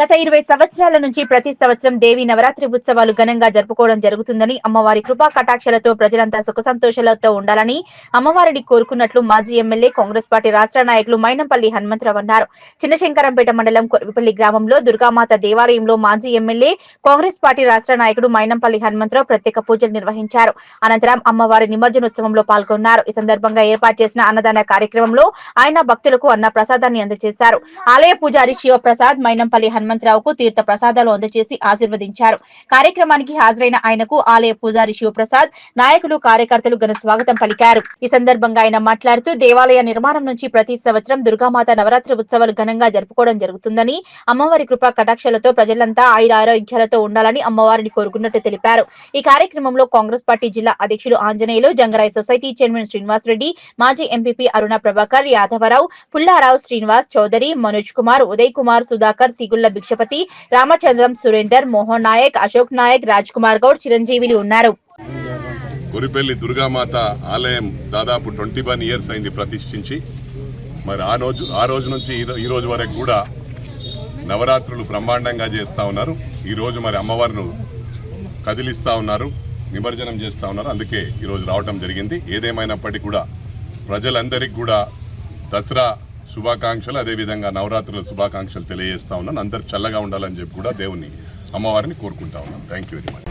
గత 20 సంవత్సరాల నుంచి ప్రతి సంవత్సరం దేవి నవరాత్రి ఉత్సవాలు ఘనంగా జరుపుకోవడం జరుగుతుందని, అమ్మవారి కృపా కటాక్షలతో ప్రజలంతా సుఖ సంతోషాలతో ఉండాలని అమ్మవారిని కోరుకున్నట్లు మాజీ ఎమ్మెల్యే కాంగ్రెస్ పార్టీ రాష్ట్ర నాయకులు మైనంపల్లి హనుమంతరావు అన్నారు. చిన్నశంకరంపేట మండలం కొర్విపల్లి గ్రామంలో దుర్గామాత దేవాలయంలో మాజీ ఎమ్మెల్యే కాంగ్రెస్ పార్టీ రాష్ట్ర నాయకుడు మైనంపల్లి హనుమంతరావు ప్రత్యేక పూజలు నిర్వహించారు. అనంతరం అమ్మవారి నిమజ్జనోత్సవంలో పాల్గొన్నారు. ఈ సందర్భంగా ఏర్పాటు చేసిన అన్నదాన కార్యక్రమంలో ఆయన భక్తులకు అన్న ప్రసాదాన్ని అందజేశారు. ఆలయ పూజారి శివప్రసాద్ మైనంపల్లి హనుమంతరావుకు తీర్థ ప్రసాదాలు అందజేసి ఆశీర్వదించారు. కార్యక్రమానికి హాజరైన ఆయనకు ఆలయ పూజారి శివప్రసాద్, నాయకులు, కార్యకర్తలు ఘన స్వాగతం పలికారు. ఈ సందర్భంగా ఆయన మాట్లాడుతూ దేవాలయ నిర్మాణం నుంచి ప్రతి సంవత్సరం దుర్గామాత నవరాత్రి ఉత్సవాలు ఘనంగా జరుపుకోవడం జరుగుతుందని, అమ్మవారి కృపా కటాక్షలతో ప్రజలంతా ఆయురారోగ్యాలతో ఉండాలని అమ్మవారిని కోరుకున్నట్టు తెలిపారు. ఈ కార్యక్రమంలో కాంగ్రెస్ పార్టీ జిల్లా అధ్యక్షులు ఆంజనేయులు, జంగరాయ్ సొసైటీ చైర్మన్ శ్రీనివాస్ రెడ్డి, మాజీ ఎంపీపీ అరుణ ప్రభాకర్, యాదవరావు, పుల్లారావు, శ్రీనివాస్ చౌదరి, మనోజ్ కుమార్, ఉదయ్ కుమార్, సుధాకర్, తిగుళ్ల భిక్షపతి, రామచంద్రం, సురేందర్, మోహన్ నాయక్, అశోక్ నాయక్, రాజ్ కుమార్ గౌడ్, చిరంజీవిలు ఉన్నారు. కొరిపల్లి దుర్గామాత ఆలయం దాదాపు 21 ఇయర్స్ అయింది ప్రతిష్ఠించి. మరి ఆ రోజు నుంచి ఈ రోజు వరకు కూడా నవరాత్రులు బ్రహ్మాండంగా చేస్తూ ఉన్నారు. ఈరోజు మరి అమ్మవారిని కదిలిస్తూ ఉన్నారు, నిమజ్జనం చేస్తూ ఉన్నారు. అందుకే ఈరోజు రావటం జరిగింది. ఏదేమైనప్పటికీ కూడా ప్రజలందరికీ కూడా దసరా శుభాకాంక్షలు, అదేవిధంగా నవరాత్రుల శుభాకాంక్షలు తెలియజేస్తా ఉన్నాను. అందరు చల్లగా ఉండాలని చెప్పి కూడా దేవుని అమ్మవారిని కోరుకుంటా ఉన్నాను. Thank you very much.